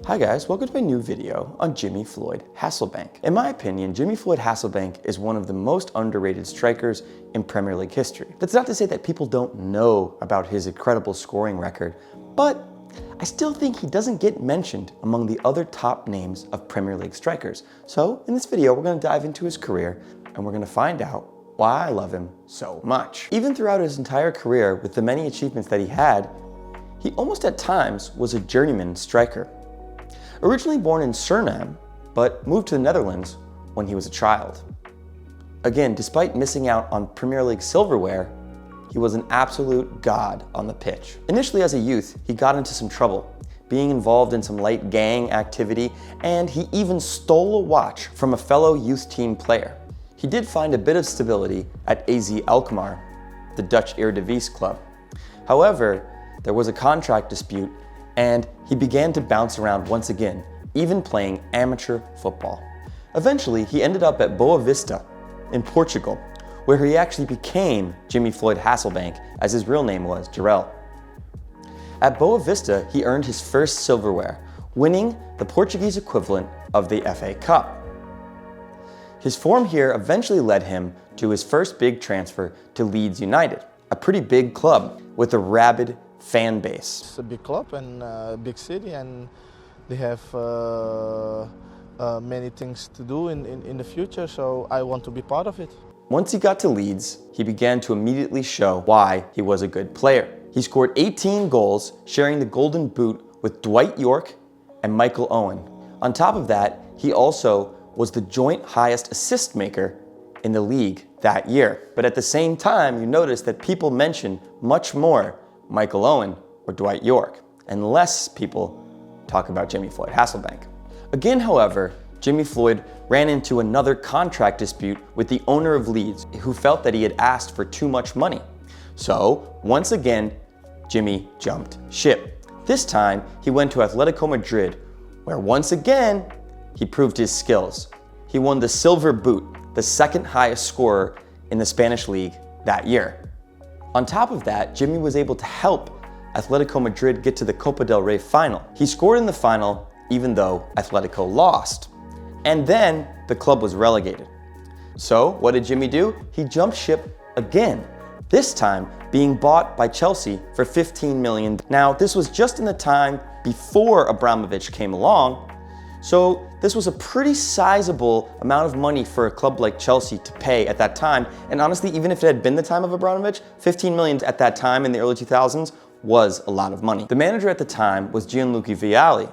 Hi guys, welcome to my new video on Jimmy Floyd Hasselbaink. In my opinion, Jimmy Floyd Hasselbaink is one of the most underrated strikers in Premier League history. That's not to say that people don't know about his incredible scoring record, but I still think he doesn't get mentioned among the other top names of Premier League strikers. So in this video, we're going to dive into his career and we're going to find out why I love him so much. Even throughout his entire career, with the many achievements that he had, he almost at times was a journeyman striker. Originally born in Suriname, but moved to the Netherlands when he was a child. Again, despite missing out on Premier League silverware, he was an absolute god on the pitch. Initially as a youth, he got into some trouble, being involved in some light gang activity, and he even stole a watch from a fellow youth team player. He did find a bit of stability at AZ Alkmaar, the Dutch Eredivisie club. However, there was a contract dispute and he began to bounce around once again, even playing amateur football. Eventually, he ended up at Boa Vista in Portugal, where he actually became Jimmy Floyd Hasselbaink, as his real name was Jarell. At Boa Vista, he earned his first silverware, winning the Portuguese equivalent of the FA Cup. His form here eventually led him to his first big transfer to Leeds United, a pretty big club with a rabid fan base. It's a big club and a big city, and they have many things to do in the future, so I want to be part of it. Once he got to Leeds, he began to immediately show why he was a good player. He scored 18 goals, sharing the Golden Boot with Dwight Yorke and Michael Owen. On top of that, he also was the joint highest assist maker in the league that year. But at the same time, you notice that people mention much more Michael Owen or Dwight Yorke, and less people talk about Jimmy Floyd Hasselbaink. Again, however, Jimmy Floyd ran into another contract dispute with the owner of Leeds, who felt that he had asked for too much money. So, once again, Jimmy jumped ship. This time, he went to Atletico Madrid, where once again, he proved his skills. He won the Silver Boot, the second highest scorer in the Spanish league that year. On top of that, Jimmy was able to help Atletico Madrid get to the Copa del Rey final. He scored in the final even though Atletico lost. And then the club was relegated. So what did Jimmy do? He jumped ship again, this time being bought by Chelsea for 15 million. Now, this was just in the time before Abramovich came along, so this was a pretty sizable amount of money for a club like Chelsea to pay at that time. And honestly, even if it had been the time of Abramovich, 15 million at that time in the early 2000s was a lot of money. The manager at the time was Gianluca Vialli,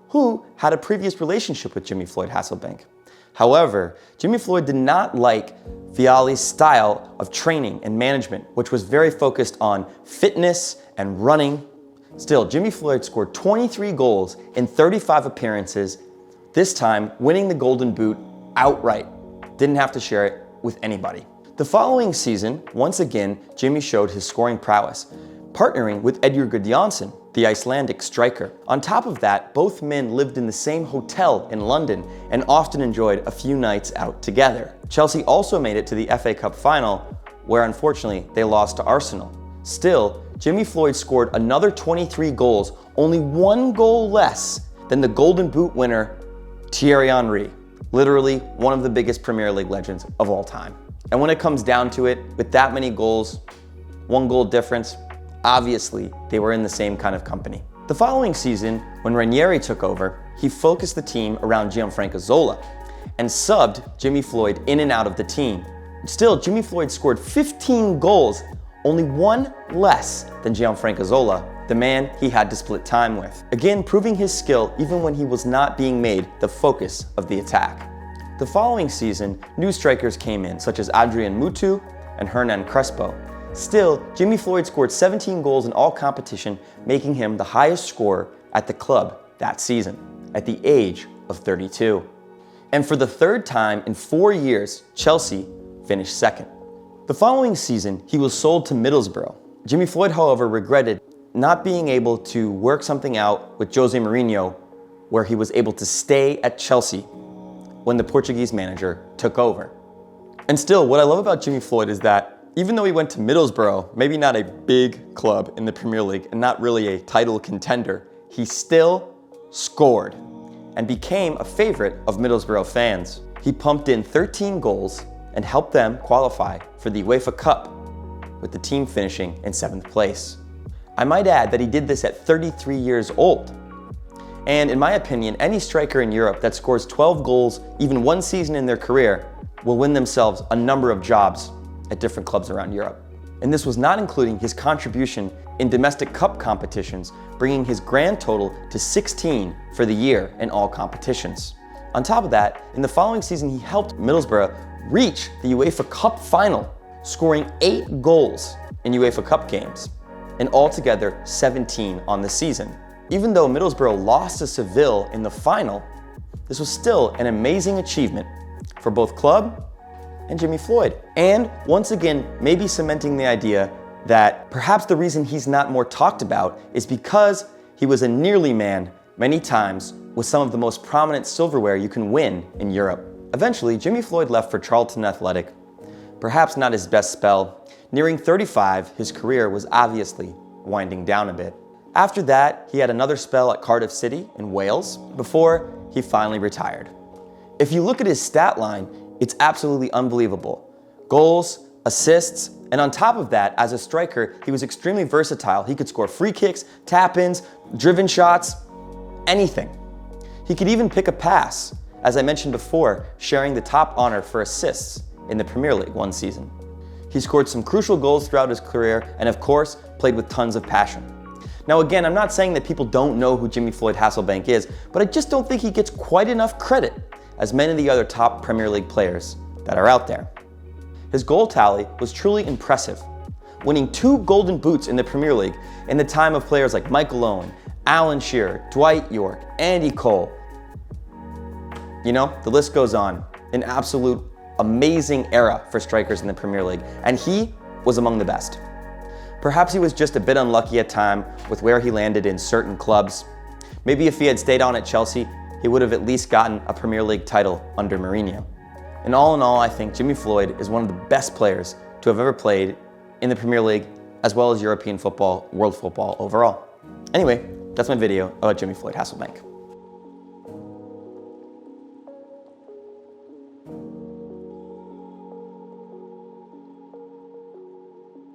who had a previous relationship with Jimmy Floyd Hasselbaink. However, Jimmy Floyd did not like Vialli's style of training and management, which was very focused on fitness and running. Still, Jimmy Floyd scored 23 goals in 35 appearances, this time winning the Golden Boot outright. Didn't have to share it with anybody. The following season, once again, Jimmy showed his scoring prowess, partnering with Edgar Gudjohnsen, the Icelandic striker. On top of that, both men lived in the same hotel in London and often enjoyed a few nights out together. Chelsea also made it to the FA Cup final, where unfortunately they lost to Arsenal. Still, Jimmy Floyd scored another 23 goals, only one goal less than the Golden Boot winner, Thierry Henry, literally one of the biggest Premier League legends of all time. And when it comes down to it, with that many goals, one goal difference, obviously they were in the same kind of company. The following season, when Ranieri took over, he focused the team around Gianfranco Zola and subbed Jimmy Floyd in and out of the team. Still, Jimmy Floyd scored 15 goals, only one less than Gianfranco Zola, the man he had to split time with. Again, proving his skill even when he was not being made the focus of the attack. The following season, new strikers came in, such as Adrian Mutu and Hernan Crespo. Still, Jimmy Floyd scored 17 goals in all competition, making him the highest scorer at the club that season, at the age of 32. And for the third time in 4 years, Chelsea finished second. The following season, he was sold to Middlesbrough. Jimmy Floyd, however, regretted not being able to work something out with Jose Mourinho, where he was able to stay at Chelsea when the Portuguese manager took over. And still, what I love about Jimmy Floyd is that even though he went to Middlesbrough, maybe not a big club in the Premier League and not really a title contender, he still scored and became a favorite of Middlesbrough fans. He pumped in 13 goals and helped them qualify for the UEFA Cup, with the team finishing in 7th place. I might add that he did this at 33 years old. And in my opinion, any striker in Europe that scores 12 goals even one season in their career will win themselves a number of jobs at different clubs around Europe. And this was not including his contribution in domestic cup competitions, bringing his grand total to 16 for the year in all competitions. On top of that, in the following season, he helped Middlesbrough reach the UEFA Cup final, scoring 8 goals in UEFA Cup games, and altogether 17 on the season. Even though Middlesbrough lost to Seville in the final, this was still an amazing achievement for both club and Jimmy Floyd. And once again, maybe cementing the idea that perhaps the reason he's not more talked about is because he was a nearly man many times with some of the most prominent silverware you can win in Europe. Eventually, Jimmy Floyd left for Charlton Athletic. Perhaps not his best spell. Nearing 35, his career was obviously winding down a bit. After that, he had another spell at Cardiff City in Wales before he finally retired. If you look at his stat line, it's absolutely unbelievable. Goals, assists, and on top of that, as a striker, he was extremely versatile. He could score free kicks, tap-ins, driven shots, anything. He could even pick a pass, as I mentioned before, sharing the top honor for assists in the Premier League one season. He scored some crucial goals throughout his career and of course, played with tons of passion. Now again, I'm not saying that people don't know who Jimmy Floyd Hasselbaink is, but I just don't think he gets quite enough credit as many of the other top Premier League players that are out there. His goal tally was truly impressive, winning 2 Golden Boots in the Premier League in the time of players like Michael Owen, Alan Shearer, Dwight York, Andy Cole. You know, the list goes on. An absolute amazing era for strikers in the Premier League, and he was among the best. Perhaps he was just a bit unlucky at time with where he landed in certain clubs. Maybe if he had stayed on at Chelsea, he would have at least gotten a Premier League title under Mourinho. And all in all, I think Jimmy Floyd is one of the best players to have ever played in the Premier League, as well as European football, world football overall. Anyway, that's my video about Jimmy Floyd Hasselbaink.